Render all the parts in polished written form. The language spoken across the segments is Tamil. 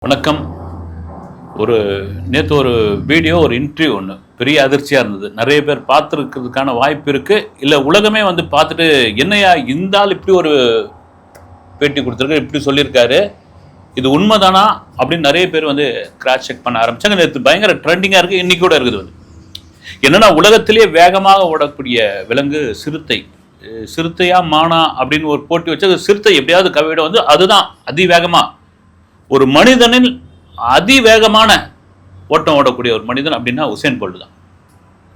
வணக்கம். நேற்று ஒரு வீடியோ, ஒரு இன்டர்வியூ ஒன்று பெரிய அதிர்ச்சியாக இருந்தது. நிறைய பேர் பார்த்துருக்கிறதுக்கான வாய்ப்பு இருக்குது. இல்லை உலகமே வந்து பார்த்துட்டு என்னையா இந்த ஆள் இப்படி ஒரு பேட்டி கொடுத்துருக்காரு, இப்படி சொல்லியிருக்காரு, இது உண்மைதானா அப்படின்னு நிறைய பேர் வந்து கிராஸ் செக் பண்ண ஆரம்பித்தாங்க. நேற்று பயங்கர ட்ரெண்டிங்காக இருக்குது. இன்றைக்கி கூட இருக்குது. வந்து என்னென்னா, உலகத்திலே வேகமாக ஓடக்கூடிய விலங்கு சிறுத்தை. சிறுத்தையா மானா அப்படின்னு ஒரு போட்டி வச்சு சிறுத்தை எப்படியாவது கவிட வந்து அதுதான் அதிவேகமாக ஒரு மனிதனில் அதிவேகமான ஓட்டம் ஓடக்கூடிய ஒரு மனிதன் அப்படின்னா உசேன் போல்ட் தான்.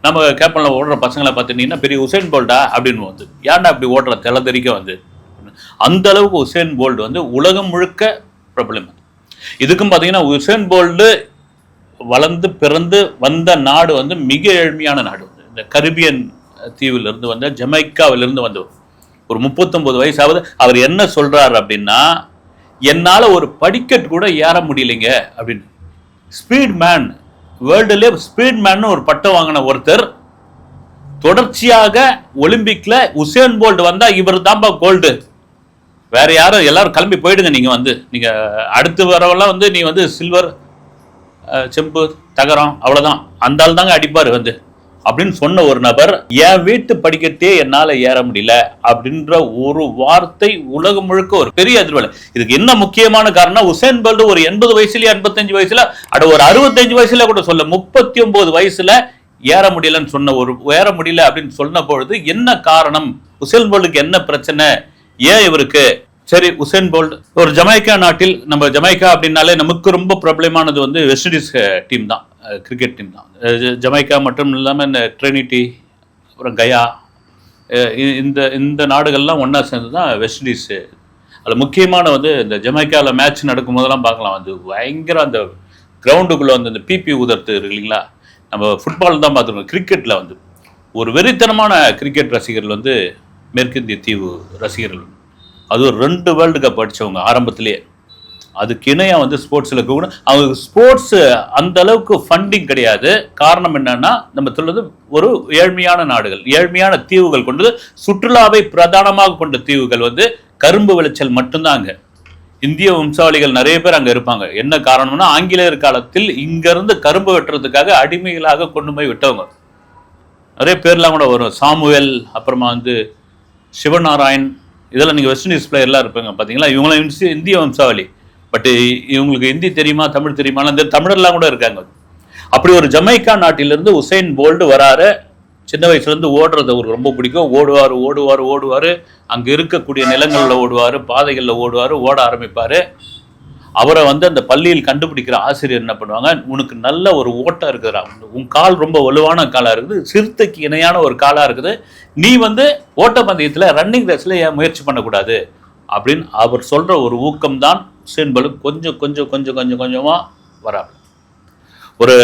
நம்ம கேப்பனில் ஓடுற பசங்களை பார்த்துட்டீங்கன்னா பெரிய உசேன் போல்ட்டா அப்படின்னு வந்து ஏன்டா அப்படி ஓடுற தெளிக்க வந்து அந்த அளவுக்கு உசேன் போல்ட் வந்து உலகம் முழுக்க பிரபலம். இதுக்கும் பார்த்தீங்கன்னா உசேன் போல்ட் வளர்ந்து பிறந்து வந்த நாடு வந்து மிக ஏழ்மையான நாடு. இந்த கரிபியன் தீவிலிருந்து வந்த ஜமைக்காவிலிருந்து வந்தவர். ஒரு 39 வயசாவது. அவர் என்ன சொல்றாரு அப்படின்னா, என்னால் ஒரு படிக்கட் கூட ஏற முடியலைங்க அப்படின்னு. ஸ்பீட் மேன், வேர்ல்டுலே ஸ்பீட் மேன் ஒரு பட்டம் வாங்கின ஒருத்தர் தொடர்ச்சியாக ஒலிம்பிக்ல உசேன் போல்ட் வந்தா இவர் தான்பா கோல்டு, வேற யாரும், எல்லாரும் கிளம்பி போயிடுங்க, நீங்க அடுத்து வரவெல்லாம் வந்து நீ வந்து சில்வர், செம்பு, தகரம் அவ்வளவுதான், அந்த ஆள் தாங்க அடிப்பாரு வந்து அப்படின்னு சொன்ன ஒரு நபர், என் வீட்டு படிக்கட்டே என்னால ஏற முடியல அப்படின்ற ஒரு வார்த்தை உலகம் முழுக்க ஒரு பெரிய அதிர்வலை. இதுக்கு என்ன முக்கியமான காரணம், உசேன் போல்ட் ஒரு 80 வயசுல 85 வயசுல ஒரு 65 வயசுல கூட சொல்ல 39 வயசுல ஏற முடியலன்னு சொன்ன ஏற முடியல அப்படின்னு சொன்ன பொழுது என்ன காரணம், உசேன் போல்ட்டுக்கு என்ன பிரச்சனை, ஏன் இவருக்கு? சரி, உசேன் போல்ட் ஒரு ஜமைக்கா நாட்டில், நம்ம ஜமைக்கா அப்படின்னாலே நமக்கு ரொம்ப பிரபலமானது வந்து வெஸ்ட் இண்டீஸ் டீம் தான், கிரிக்கெட் டீம் தான். ஜமைக்கா மட்டும் இல்லாமல் இந்த ட்ரினிட்டி, அப்புறம் கயா, இந்த நாடுகள்லாம் ஒன்றா சேர்ந்து தான் வெஸ்ட் இண்டீஸு. அதில் முக்கியமான வந்து இந்த ஜமைக்காவில் மேட்ச் நடக்கும் போதெல்லாம் பார்க்கலாம், வந்து பயங்கர அந்த கிரவுண்டுக்குள்ளே வந்து அந்த பிபி உதர்த்து இருக்கு இல்லைங்களா. நம்ம ஃபுட்பால் தான் பார்த்துருக்கோம். கிரிக்கெட்டில் வந்து ஒரு வெறித்தனமான கிரிக்கெட் ரசிகர்கள் வந்து மேற்கிந்திய தீவு ரசிகர்கள். அது ஒரு 2 வேர்ல்டு கப் அடித்தவங்க ஆரம்பத்திலேயே. அதுக்கு இணையாக வந்து ஸ்போர்ட்ஸில் கூட அவங்க ஸ்போர்ட்ஸு அந்த அளவுக்கு ஃபண்டிங் கிடையாது. காரணம் என்னன்னா, நம்ம சொல்றது ஒரு ஏழ்மையான நாடுகள், ஏழ்மையான தீவுகள் கொண்டது, சுற்றுலாவை பிரதானமாக கொண்ட தீவுகள் வந்து கரும்பு விளைச்சல் மட்டும்தான். அங்கே இந்திய வம்சாவளிகள் நிறைய பேர் அங்கே இருப்பாங்க. என்ன காரணம்னா, ஆங்கிலேயர் காலத்தில் இங்கேருந்து கரும்பு வெட்டுறதுக்காக அடிமைகளாக கொண்டு போய் விட்டவங்க. நிறைய பேர்லாம் கூட வரும், சாமுவேல், அப்புறமா வந்து சிவநாராயண், இதெல்லாம் நீங்கள் வெஸ்ட் இண்டீஸ் பிளேயர்லாம் இருப்பாங்க பார்த்தீங்களா. இவங்களாம் இந்திய வம்சாவளி. பட் இவங்களுக்கு ஹிந்தி தெரியுமா, தமிழ் தெரியுமா, இந்த தமிழர்லாம் கூட இருக்காங்க. அப்படி ஒரு ஜமைக்கா நாட்டிலிருந்து உசேன் போல்ட் வராரு. சின்ன வயசுலேருந்து ஓடுறது அவருக்கு ரொம்ப பிடிக்கும். ஓடுவார். அங்கே இருக்கக்கூடிய நிலங்களில் ஓடுவார், பாதைகளில் ஓடுவார், ஓட ஆரம்பிப்பார். அவரை வந்து அந்த பள்ளியில் கண்டுபிடிக்கிற ஆசிரியர் என்ன பண்ணுவாங்க, உனக்கு நல்ல ஒரு ஓட்டம் இருக்குதுடா, உன் கால் ரொம்ப வலுவான காலாக இருக்குது, சிறுத்தைக்கு இணையான ஒரு காலாக இருக்குது, நீ வந்து ஓட்டப்பந்தயத்தில் ரன்னிங் ரேஸில் ஏன் முயற்சி பண்ணக்கூடாது அப்படின்னு அவர் சொல்கிற ஒரு ஊக்கம் தான் உசேன் போல்ட் கொஞ்சமாக வராங்க. ஒரு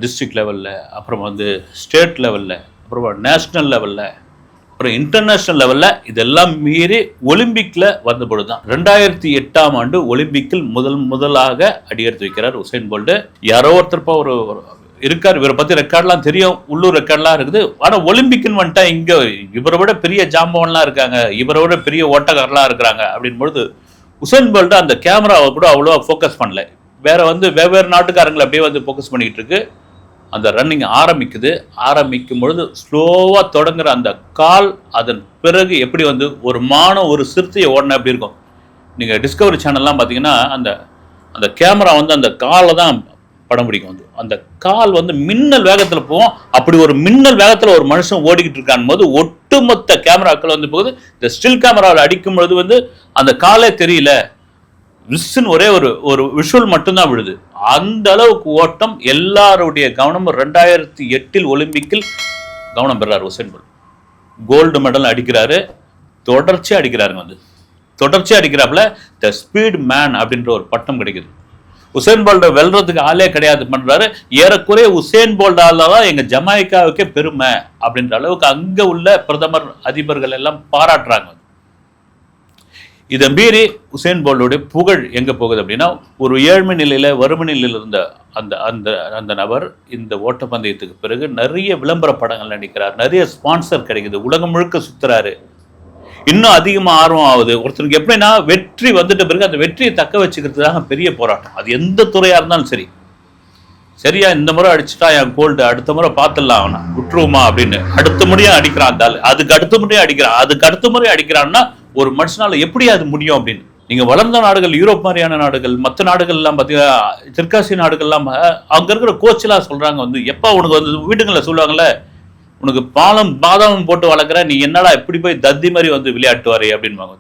டிஸ்ட்ரிக்ட் லெவலில், அப்புறம் வந்து ஸ்டேட் லெவலில், அப்புறமா நேஷ்னல் லெவலில், அப்புறம் இன்டர்நேஷனல் லெவலில், இதெல்லாம் மீறி ஒலிம்பிக்கில் வந்த பொழுது தான் 2008ஆம் ஆண்டு ஒலிம்பிக்கில் முதலாக அடியெடுத்து வைக்கிறார் உசேன் போல்ட். யாரோ ஒருத்தர் ஒரு இருக்கார், இவரை பற்றி ரெக்கார்ட்லாம் தெரியும், உள்ளூர் ரெக்கார்ட்லாம் இருக்குது. ஆனால் ஒலிம்பிக்குன்னு வந்துட்டா இங்கே இவரை விட பெரிய ஜாம்பவன்லாம் இருக்காங்க, இவரை விட பெரிய ஓட்டக்காரலாம் இருக்கிறாங்க அப்படின் பொழுது உசேன் போல்ட் அந்த கேமராவை கூட அவ்வளோவா ஃபோக்கஸ் பண்ணல. வெவ்வேறு நாட்டுக்காரங்களை அப்படியே வந்து ஃபோக்கஸ் பண்ணிக்கிட்டு இருக்கு. அந்த ரன்னிங் ஆரம்பிக்கும் பொழுது ஸ்லோவாக தொடங்குற அந்த கால், அதன் பிறகு எப்படி வந்து ஒரு மானம் ஒரு சிறுத்தையை ஓடினா எப்படி இருக்கும். நீங்கள் டிஸ்கவரி சேனல்லாம் பார்த்தீங்கன்னா அந்த கேமரா வந்து அந்த காலை தான் படம் பிடிக்கும். வந்து அந்த கால் வந்து மின்னல் வேகத்தில் போகும். அப்படி ஒரு மின்னல் வேகத்தில் ஒரு மனுஷன் ஓடிக்கிட்டு இருக்கான் போது ஒட்டுமொத்த கேமராக்கள் வந்து போகுது. இந்த ஸ்டில் கேமராவில் அடிக்கும் பொழுது வந்து அந்த காலே தெரியல, விஸ்ன்னு ஒரே ஒரு விஷுவல் மட்டும்தான் விழுது. அந்த அளவுக்கு ஓட்டம். எல்லாருடைய கவனமும் 2008 ஒலிம்பிக்கில் கவனம் பெறார் உசேன் போல்ட். கோல்டு மெடல் அடிக்கிறாரு, தொடர்ச்சியாக அடிக்கிறாருங்க. வந்து தொடர்ச்சியாக அடிக்கிறாப்புல த ஸ்பீட் மேன் அப்படின்ற ஒரு பட்டம் கிடைக்குது. உசேன் போல்ட்டை வெல்றதுக்கு ஆளே கிடையாது பண்றாரு. ஏறக்குறைய உசேன் போல்ட்டால தான் எங்க ஜமைக்காவுக்கே பெருமை அப்படின்ற அளவுக்கு அங்க உள்ள பிரதமர், அதிபர்கள் எல்லாம் பாராட்டுறாங்க. இதை மீறி உசேன் போல்ட்டுடைய புகழ் எங்க போகுது அப்படின்னா, ஒரு ஏழ்மை நிலையில, வறுமை நிலையில் இருந்த அந்த நபர் இந்த ஓட்டப்பந்தயத்துக்கு பிறகு நிறைய விளம்பர படங்கள் நடிக்கிறார், நிறைய ஸ்பான்சர் கிடைக்குது, உலகம் முழுக்க சுத்துறாரு. இன்னும் அதிகமா ஆர்வம் ஆகுது. ஒருத்தருக்கு எப்படின்னா வெற்றி வந்துட்ட பிறகு அந்த வெற்றியை தக்க வச்சுக்கிறதுக்காக பெரிய போராட்டம். அது எந்த துறையா இருந்தாலும் சரி. சரியா இந்த முறை அடிச்சுட்டா என் கோல்டு, அடுத்த முறை பார்த்துடலாம் அவனை விட்டுருவோமா அப்படின்னு அடுத்த முறையும் அடிக்கிறான். அதுக்கு அடுத்த முறையும் அடிக்கிறான், அதுக்கு அடுத்த முறையும் அடிக்கிறான்னா ஒரு மனுஷனால எப்படி அது முடியும் அப்படின்னு. நீங்க வளர்ந்த நாடுகள், யூரோப் மாதிரியான நாடுகள், மற்ற நாடுகள் எல்லாம் பாத்தீங்கன்னா தெற்காசிய நாடுகள் எல்லாம் அங்க இருக்கிற கோச் எல்லாம் சொல்றாங்க வந்து எப்ப உனக்கு வந்து வீடுகளில் சொல்லுவாங்கல்ல, உனக்கு பாதாமும் போட்டு வளர்க்குற, நீ என்னடா இப்படி போய் தத்தி மாதிரி வந்து விளையாட்டு வரே அப்படின்வாங்க.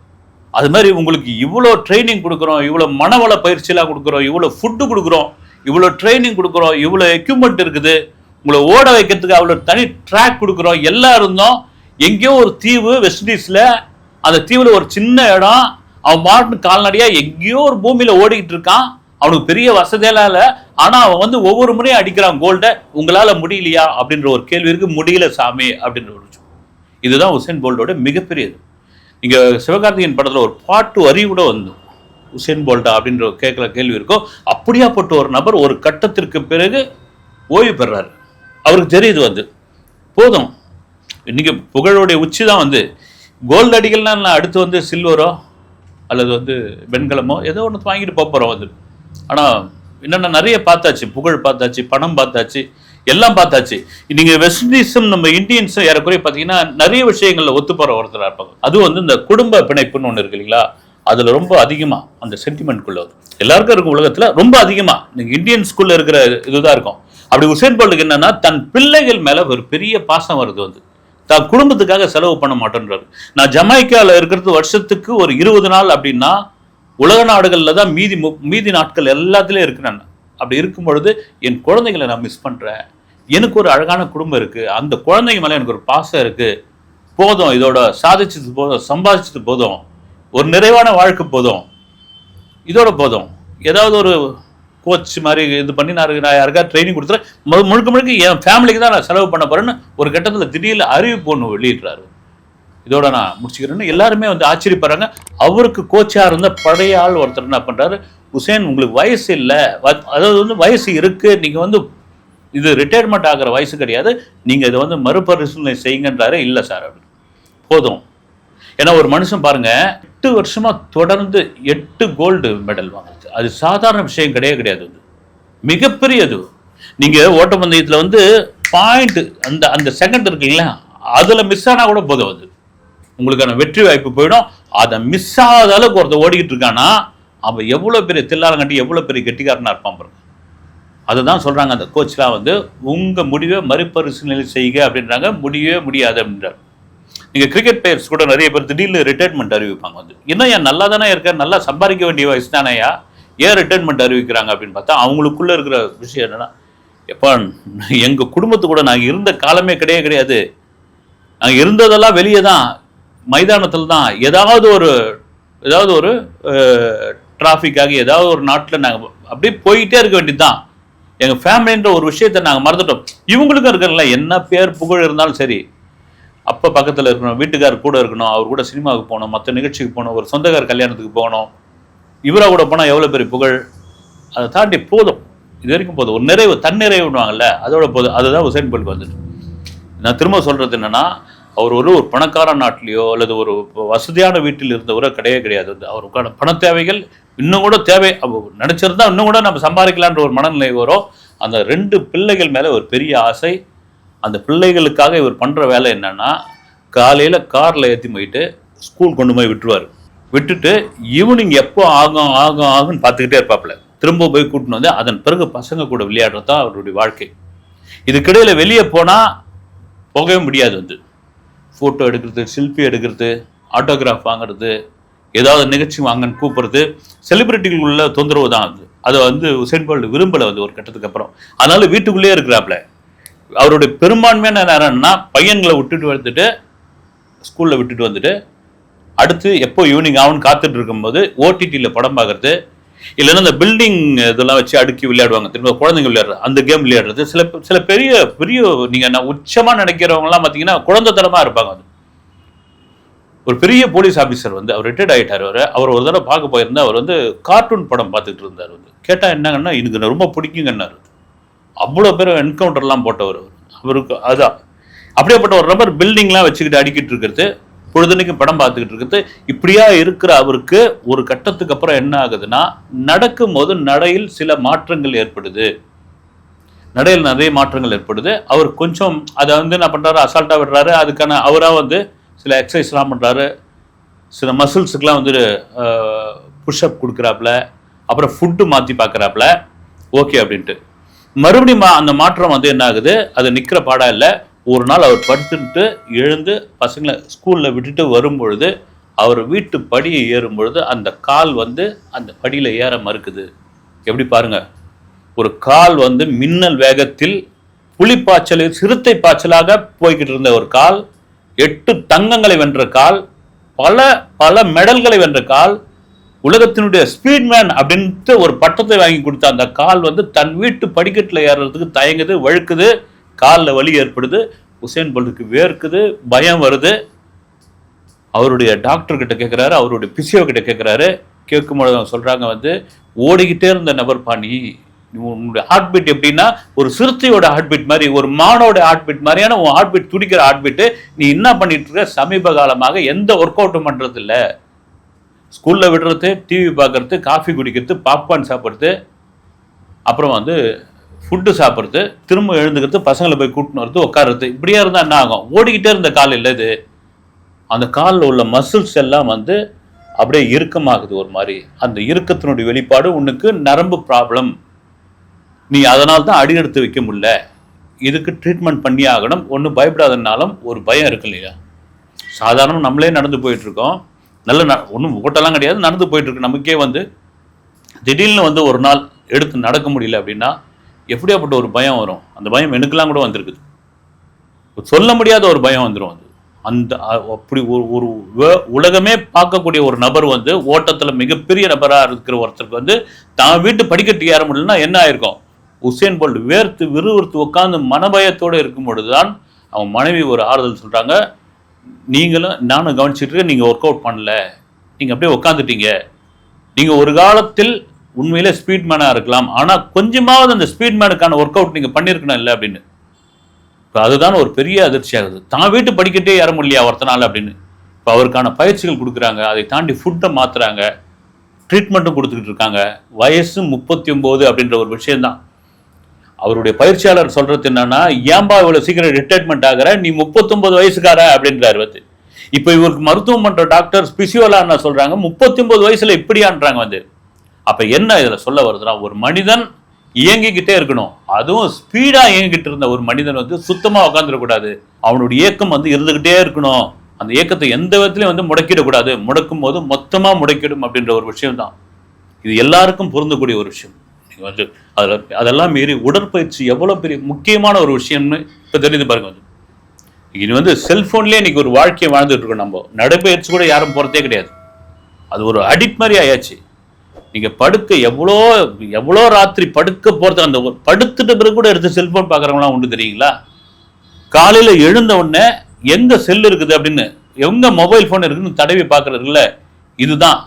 அது மாதிரி உங்களுக்கு இவ்வளோ ட்ரைனிங் கொடுக்குறோம், இவ்வளோ மனவள பயிற்சியெல்லாம் கொடுக்குறோம், இவ்வளோ ஃபுட்டு கொடுக்குறோம், இவ்வளோ ட்ரைனிங் கொடுக்குறோம், இவ்வளோ எக்யூப்மெண்ட் இருக்குது, உங்களை ஓட வைக்கிறதுக்கு அவ்வளோ தனி ட்ராக் கொடுக்குறோம். எல்லாம் இருந்தோம் எங்கேயோ ஒரு தீவு வெஸ்ட் இண்டீஸ்ல, அந்த தீவுல ஒரு சின்ன இடம், அவன் மாட்டு கால்நடையா எங்கேயோ ஒரு பூமியில ஓடிக்கிட்டு இருக்கான். அவனுக்கு பெரிய வசதியெல்லாம் இல்லை, ஆனா அவன் வந்து ஒவ்வொரு முறையும் அடிக்கிறான் கோல்ட. உங்களால முடியலையா அப்படின்ற ஒரு கேள்வி இருக்கு. முடியல சாமி அப்படின்ற ஒரு இதுதான் உசேன் போல்ட்டோட மிகப்பெரியது. நீங்க சிவகார்த்திகேயன் படத்துல ஒரு பாட்டு வரி கூட வந்து உசேன் போல்ட்டா அப்படின்ற கேட்கல கேள்வி இருக்கும். அப்படியாப்பட்ட ஒரு நபர் ஒரு கட்டத்திற்கு பிறகு ஓய்வு பெறாரு. அவருக்கு தெரியுது வந்து போதும், இன்னைக்கு புகழோடைய உச்சி தான் வந்து கோல்டு அடிக்கல்னா அடுத்து வந்து சில்வரோ அல்லது வந்து வெண்கலமோ ஏதோ ஒன்று வாங்கிட்டு போகிறோம் வந்து. ஆனால் என்னென்ன நிறைய பார்த்தாச்சு, புகழ் பார்த்தாச்சு, பணம் பார்த்தாச்சு, எல்லாம் பார்த்தாச்சு. நீங்கள் வெஸ்ட் இண்டீஸும் நம்ம இந்தியன்ஸும் ஏறக்குறைய பார்த்தீங்கன்னா நிறைய விஷயங்களில் ஒத்து போகிற ஒருத்தராக இருப்பாங்க. அதுவும் வந்து இந்த குடும்ப பிணைப்புன்னு ஒன்று இருக்கு இல்லைங்களா, அதில் ரொம்ப அதிகமாக அந்த சென்டிமெண்ட்குள்ள எல்லாருக்கும் இருக்கும் உலகத்தில் ரொம்ப அதிகமாக நீங்கள் இந்தியன் ஸ்கூலில் இருக்கிற இதுதான் இருக்கும். அப்படி உசேன் போல்ட்டுக்கு என்னன்னா தன் பிள்ளைகள் மேலே ஒரு பெரிய பாசம் வருது வந்து. தான் குடும்பத்துக்காக செலவு பண்ண மாட்டேன்றாரு. நான் ஜமைக்காவில் இருக்கிறது வருஷத்துக்கு ஒரு 20 நாள் அப்படின்னா உலக நாடுகள்ல தான் மீதி நாட்கள் எல்லாத்துலயும் இருக்கிறேன். அப்படி இருக்கும் பொழுது என் குழந்தைகளை நான் மிஸ் பண்றேன். எனக்கு ஒரு அழகான குடும்பம் இருக்கு, அந்த குழந்தைங்க மேல எனக்கு ஒரு பாசம் இருக்கு. போதும், இதோட சாதிச்சது போதும், சம்பாதிச்சது போதும், ஒரு நிறைவான வாழ்க்கை போதும், இதோட போதும். ஏதாவது ஒரு கோச் மாதிரி இது பண்ணி நான் யாருக்காவது ட்ரைனிங் கொடுத்துறேன், முழுக்க முழுக்க என் ஃபேமிலிக்கு தான் நான் செலவு பண்ண போறேன்னு ஒரு கட்டத்தில் திடீர்னு அறிவிப்பு ஒன்று வெளியிடுறாரு. இதோட நான் முடிச்சுக்கிறேன்னு எல்லாருமே வந்து ஆச்சரியப்படுறாங்க. அவருக்கு கோச்சா இருந்த பழைய ஆள் ஒருத்தர் என்ன பண்றாரு, உசேன் உங்களுக்கு வயசு இல்லை, அதாவது வந்து வயசு இருக்கு, நீங்க வந்து இது ரிட்டையர்மெண்ட் ஆகிற வயசு கிடையாது, நீங்க இதை வந்து மறுபரிசீலனை செய்யுங்கன்றாரு. இல்லை சார் அப்படின்னு. போதும். ஏன்னா ஒரு மனுஷன் பாருங்க 8 வருஷமா தொடர்ந்து 8 கோல்டு மெடல் வாங்குறது அது சாதாரண விஷயம் கிடையாது. மிகப்பெரியது. நீங்க ஓட்டப்பந்தயத்துல வந்து பாயிண்ட் அந்த செகண்ட் இருக்குங்களா, அதுல மிஸ் ஆனா கூட போதும், அது உங்களுக்கான வெற்றி வாய்ப்பு போயிடும். அதை மிஸ் ஆகாத அளவுக்கு ஒருத்தர் ஓடிக்கிட்டு இருக்கானா அவன் எவ்வளவு பெரிய தில்லாலங்கட்டி எவ்வளவு பெரிய கெட்டிக்காரனா இருப்பான் பாருங்க. அதுதான் சொல்றாங்க அந்த கோச்லாம் வந்து உங்க முடிவை மறுபரிசீலனை செய்க அப்படின்றாங்க. முடியவே முடியாது அப்படின்றார். நீங்க கிரிக்கெட் பிளேயர்ஸ் கூட நிறைய பேர் திடீர்னு ரிட்டையர்மெண்ட் அறிவிப்பாங்க வந்து. இன்னும் ஏன் நல்லா தானே இருக்க, நல்லா சம்பாதிக்க வேண்டிய வயசு தானேயா, ஏன் ரிட்டையர்மெண்ட் அறிவிக்கிறாங்க அப்படின்னு பார்த்தா அவங்களுக்குள்ள இருக்கிற விஷயம் என்னன்னா, எப்பா எங்க குடும்பத்து கூட நாங்கள் இருந்த காலமே கிடையாது, நாங்கள் இருந்ததெல்லாம் வெளியே தான், மைதானத்தில் தான், ஏதாவது ஒரு டிராஃபிக்காக ஏதாவது ஒரு நாட்டில் நாங்கள் அப்படியே போயிட்டே இருக்க வேண்டியது தான். எங்கள் ஃபேமிலின்ற ஒரு விஷயத்தை நாங்கள் மறந்துட்டோம். இவங்களுக்கும் இருக்கிறல என்ன பேர் புகழ் இருந்தாலும் சரி, அப்போ பக்கத்தில் இருக்கணும், வீட்டுக்காரர் கூட இருக்கணும், அவர் கூட சினிமாவுக்கு போகணும், மற்ற நிகழ்ச்சிக்கு போகணும், ஒரு சொந்தக்கார கல்யாணத்துக்கு போகணும், இவராக கூட போனால் எவ்வளோ பெரிய புகழ். அதை தாண்டி போதும், இது வரைக்கும் போதும், ஒரு நிறைவு, தன்னிறைவுன்னுவாங்கல்ல, அதோட போதும். அதுதான் உசேன் போல்ட் வந்துட்டு. நான் திரும்ப சொல்றது என்னன்னா, அவர் ஒரு பணக்கார நாட்டிலையோ அல்லது ஒரு வசதியான வீட்டில் இருந்தவரோ கிடையாது. அவருக்கான பண தேவைகள் இன்னும் கூட தேவை, நினைச்சிருந்தா இன்னும் கூட நம்ம சம்பாதிக்கலான்ற ஒரு மனநிலை வரும். அந்த 2 பிள்ளைகள் மேல ஒரு பெரிய ஆசை. அந்த பிள்ளைகளுக்காக இவர் பண்ற வேலை என்னன்னா, காலையில கார்ல ஏற்றி போயிட்டு ஸ்கூல் கொண்டு போய் விட்டுருவார். விட்டுட்டு ஈவினிங் எப்போ ஆகும்னு பார்த்துக்கிட்டே இருப்பாப்புல. திரும்ப போய் கூட்டின்னு வந்து அதன் பிறகு பசங்க கூட விளையாடுறது தான் அவருடைய வாழ்க்கை. இதுக்கிடையில வெளியே போனா போகவே முடியாது. வந்து ஃபோட்டோ எடுக்கிறது, செல்ஃபி எடுக்கிறது, ஆட்டோகிராஃப் வாங்குறது, ஏதாவது நிகழ்ச்சி வாங்கன்னு கூப்பிடுறது, செலிபிரிட்டிகளுக்குள்ள தொந்தரவு தான் அது. அதை வந்து உசேன் போல்ட் விரும்பலை வந்து ஒரு கட்டத்துக்கு அப்புறம். அதனால வீட்டுக்குள்ளேயே இருக்கிறாப்புல. அவருடைய பெரும்பான்மையான நேரம்னா பையன்களை விட்டுட்டு ஸ்கூலில் விட்டுட்டு வந்துட்டு அடுத்து எப்போ ஈவினிங் ஆகும்னு காத்துட்டு இருக்கும்போது ஓடிடியில் படம் பார்க்கறது, இல்லைன்னா இந்த பில்டிங் இதெல்லாம் வச்சு அடுக்கி விளையாடுவாங்க, திரும்ப குழந்தைங்க விளையாடுறது, அந்த கேம் விளையாடுறது. சில பெரிய நீங்க உச்சமா நினைக்கிறவங்கலாம் பார்த்தீங்கன்னா குழந்தைத்தனமா இருப்பாங்க. அது ஒரு பெரிய போலீஸ் ஆஃபீஸர் வந்து அவர் ரிட்டையர்ட் ஆகிட்டார். அவர் ஒரு தடவை பார்க்க போயிருந்தா, அவர் வந்து கார்ட்டூன் படம் பார்த்துட்டு இருந்தார். வந்து கேட்டால் என்னங்கன்னா, எனக்கு ரொம்ப பிடிக்குங்கன்னாரு. அவ்வளோ பேர் என்கவுண்டர்லாம் போட்டவர் அவருக்கு. அதான் அப்படியேப்பட்ட ஒரு நபர் பில்டிங்லாம் வச்சுக்கிட்டு அடிக்கிட்டு இருக்கிறது பொழுதுனைக்கும் படம் பார்த்துக்கிட்டு இருக்குது. இப்படியா இருக்கிற அவருக்கு ஒரு கட்டத்துக்கு அப்புறம் என்ன ஆகுதுன்னா, நடக்கும் போது நடையில் சில மாற்றங்கள் ஏற்படுது. நடையில் நிறைய மாற்றங்கள் ஏற்படுது. அவர் கொஞ்சம் அதை வந்து என்ன பண்ணுறாரு, அசால்ட்டாக விடுறாரு. அதுக்கான அவராக வந்து சில எக்ஸசைஸ்லாம் பண்ணுறாரு. சில மசில்ஸுக்கெலாம் வந்து புஷ்அப் கொடுக்குறாப்புல. அப்புறம் ஃபுட்டு மாற்றி பார்க்குறாப்புல. ஓகே அப்படின்ட்டு மறுபடியும் அந்த மாற்றம் வந்து என்ன ஆகுது, அது நிற்கிற பாடம் இல்லை. ஒரு நாள் அவர் படுத்துட்டு எழுந்து பசங்களை ஸ்கூலில் விட்டுட்டு வரும்பொழுது அவர் வீட்டு படியை ஏறும் பொழுது அந்த கால் வந்து அந்த படியில் ஏற மறுக்குது. எப்படி பாருங்க, ஒரு கால் வந்து மின்னல் வேகத்தில் புலிப்பாய்ச்சல் சிறுத்தை பாய்ச்சலாக போய்கிட்டு இருந்த ஒரு கால், 8 தங்கங்களை வென்ற கால், பல பல மெடல்களை வென்ற கால், உலகத்தினுடைய ஸ்பீட்மேன் அப்படின்ட்டு ஒரு பட்டத்தை வாங்கி கொடுத்த அந்த கால் வந்து தன் வீட்டு படிக்கட்டில் ஏறுறதுக்கு தயங்குது, வழுக்குது, காலில் வலி ஏற்படுது. உசேன் போல்ட்டுக்கு வேர்க்குது, பயம் வருது. அவருடைய டாக்டர் கிட்ட கேட்குறாரு, அவருடைய பிசியோ கிட்ட கேட்குறாரு. கேட்கும்போது அவங்க சொல்றாங்க வந்து, ஓடிக்கிட்டே இருந்த நபர் பாணி, உன்னுடைய ஹார்ட் பீட் எப்படின்னா ஒரு சிறுத்தையோட ஹார்ட் பீட் மாதிரி, ஒரு மானோட ஹார்ட் பீட் மாதிரியான உன் ஹார்ட் பீட், துடிக்கிற ஹார்ட் பீட்டு. நீ என்ன பண்ணிட்டு இருக்க, சமீப காலமாக எந்த ஒர்க் அவுட்டும் பண்றது இல்லை. ஸ்கூலில் விடுறது, டிவி பார்க்கறது, காஃபி குடிக்கிறது, பாப்கார்ன் சாப்பிட்றது, அப்புறம் வந்து ஃபுட்டு சாப்பிட்றது, திரும்ப எழுந்துக்கிறது, பசங்களை போய் கூட்டின்னு வரது, உட்காருறது, இப்படியே இருந்தால் என்ன ஆகும்? ஓடிக்கிட்டே இருந்த கால் இல்லை இது. அந்த காலில் உள்ள மசில்ஸ் எல்லாம் வந்து அப்படியே இறுக்கமாகுது ஒரு மாதிரி. அந்த இறுக்கத்தினுடைய வெளிப்பாடு உனக்கு நரம்பு ப்ராப்ளம். நீ அதனால தான் அடி எடுத்து வைக்க முடியல. இதுக்கு ட்ரீட்மெண்ட் பண்ணி ஆகணும். ஒன்றும் பயப்படாதனாலும் ஒரு பயம் இருக்கு இல்லையா? சாதாரண நம்மளே நடந்து போயிட்டுருக்கோம், நல்ல ஒன்றும் ஓட்டெல்லாம் கிடையாது, நடந்து போயிட்டுருக்கு. நமக்கே வந்து திடீர்னு வந்து ஒரு நாள் எடுத்து நடக்க முடியல அப்படின்னா எப்படியாப்பட்ட ஒரு பயம் வரும். அந்த பயம் எனக்குலாம் கூட வந்திருக்குது. சொல்ல முடியாத ஒரு பயம் வந்துடும். அது அந்த அப்படி ஒரு உலகமே பார்க்கக்கூடிய ஒரு நபர் வந்து ஓட்டத்தில் மிகப்பெரிய நபராக இருக்கிற ஒருத்தருக்கு வந்து தான் வீட்டு படிக்கட்டு ஏற முடியலன்னா என்ன ஆயிருக்கும்? உசேன் போல்ட் வேர்த்து விறுவிறுத்து உட்காந்து மனபயத்தோடு இருக்கும் பொழுதுதான் அவங்க மனைவி ஒரு ஆறுதல் சொல்கிறாங்க, நீங்களும் நானும் கவனிச்சுட்டு இருக்க, நீங்கள் ஒர்க் அவுட் பண்ணல, நீங்கள் அப்படியே உட்காந்துட்டீங்க. நீங்கள் ஒரு காலத்தில் உண்மையிலே ஸ்பீட் மேனாக இருக்கலாம், ஆனால் கொஞ்சமாவது அந்த ஸ்பீட் மேனுக்கான ஒர்க் அவுட் நீங்கள் பண்ணியிருக்கணும் இல்லை அப்படின்னு. இப்போ அதுதான் ஒரு பெரிய அதிர்ச்சி ஆகுது. தான் வீட்டு படிக்கட்டே ஏற முடியலையா ஒருத்தனால அப்படின்னு. இப்போ அவருக்கான பயிற்சிகள் கொடுக்குறாங்க, அதை தாண்டி ஃபுட்டை மாற்றுறாங்க, ட்ரீட்மெண்ட்டும் கொடுத்துக்கிட்டு இருக்காங்க. வயசு 39 அப்படின்ற ஒரு விஷயம்தான். அவருடைய பயிற்சியாளர் சொல்றது என்னன்னா, ஏன்பா இவ்வளவு சீக்கிரம் ரிட்டைர்மெண்ட் ஆகிற, நீ 39 வயசுக்கார அப்படின்றாரு வந்து. இப்போ இவருக்கு மருத்துவம் பண்ற டாக்டர் பிசியோலா என்ன சொல்றாங்க, 39 வயசுல இப்படியான்றாங்க வந்து. அப்ப என்ன இதுல சொல்ல வருதுன்னா, ஒரு மனிதன் இயங்கிக்கிட்டே இருக்கணும். அதுவும் ஸ்பீடா இயங்கிக்கிட்டு இருந்த ஒரு மனிதன் வந்து சுத்தமா உட்காந்துடக்கூடாது. அவனுடைய இயக்கம் வந்து இருந்துகிட்டே இருக்கணும். அந்த இயக்கத்தை எந்த விதத்திலையும் வந்து முடக்கிடக்கூடாது. முடக்கும் போது மொத்தமா முடக்கிடும் அப்படின்ற ஒரு விஷயம் தான். இது எல்லாருக்கும் பொருந்தக்கூடிய ஒரு விஷயம். வந்து அதெல்லாம் மீறி உடற்பயிற்சி எவ்வளவு பெரிய முக்கியமான ஒரு விஷயம்னு இப்ப தெரிஞ்சு பாருங்க. வந்து இது வந்து செல்போன்லயே இன்னைக்கு ஒரு வாழ்க்கையை வாழ்ந்துட்டு இருக்கோம். நம்ம நடைபயிற்சி கூட யாரும் போறதே கிடையாது. அது ஒரு அடிக்ட் மாதிரி ஆயாச்சு. நீங்க படுக்க எவ்வளோ ராத்திரி படுக்க போறது, அந்த படுத்துட்ட பிறகு கூட எடுத்து செல்போன் பாக்குறவங்களாம் உண்டு தெரியுங்களா? காலையில எழுந்த உடனே எங்க செல் இருக்குது அப்படின்னு, எங்க மொபைல் போன் இருக்குன்னு தடவி பாக்குறதுல இதுதான்.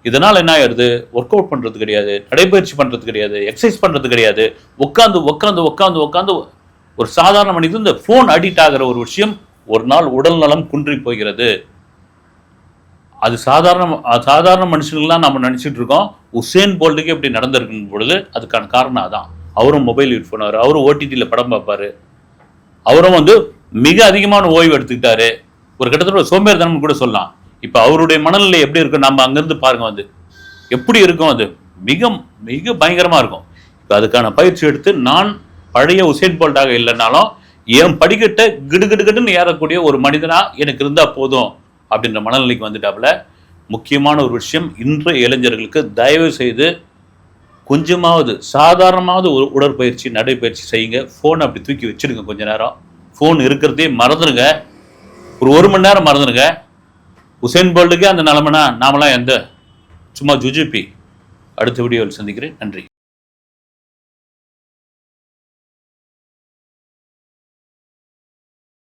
இதனால் என்ன ஆயிடுது? ஒர்க் அவுட் பண்ணுறது கிடையாது, நடைபயிற்சி பண்ணுறது கிடையாது, எக்ஸசைஸ் பண்ணுறது கிடையாது. உட்காந்து உட்காந்து உட்காந்து உட்காந்து ஒரு சாதாரண மனிதன் இந்த ஃபோன் அடிக்ட் ஆகிற ஒரு விஷயம் ஒரு நாள் உடல் நலம் குன்றி போகிறது. அது சாதாரண மனுஷங்கள்லாம் நம்ம நினச்சிட்டு இருக்கோம். உசேன் போல்ட்டுக்கு இப்படி நடந்திருக்கும் பொழுது அதுக்கான காரணம் அதான். அவரும் மொபைல் யூஸ் பண்ணுவார், அவரும் ஓடிடியில் படம் பார்ப்பார், அவரும் வந்து மிக அதிகமான ஓய்வு எடுத்துக்கிட்டாரு. ஒரு கிட்டத்தட்ட சோம்பேறித்தனம் கூட சொல்லலாம். இப்போ அவருடைய மனநிலை எப்படி இருக்கும் நம்ம அங்கேருந்து பாருங்க வந்து எப்படி இருக்கும். அது மிக மிக பயங்கரமாக இருக்கும். இப்போ அதுக்கான பயிற்சி எடுத்து நான் பழைய உசேன் போல்ட்டாக இல்லைனாலும் என் படிக்கட்டை கிடுகிடுன்னு ஏறக்கூடிய ஒரு மனிதனாக எனக்கு இருந்தால் போதும் அப்படின்ற மனநிலைக்கு வந்துட்டாப்புல. முக்கியமான ஒரு விஷயம், இன்றைய இளைஞர்களுக்கு தயவு செய்து கொஞ்சமாவது சாதாரணமாவது ஒரு உடற்பயிற்சி நடைப்பயிற்சி செய்யுங்க. ஃபோனை அப்படி தூக்கி வச்சுடுங்க கொஞ்ச நேரம். ஃபோன் இருக்கிறதே மறந்துடுங்க, ஒரு மணி நேரம் மறந்துடுங்க. உசேன் போல்ட்டுக்கே அந்த நிலைமைனா நாமெல்லாம் எந்த சும்மா ஜுஜிபி. அடுத்த வீடியோவில் சந்திக்கிறேன். நன்றி.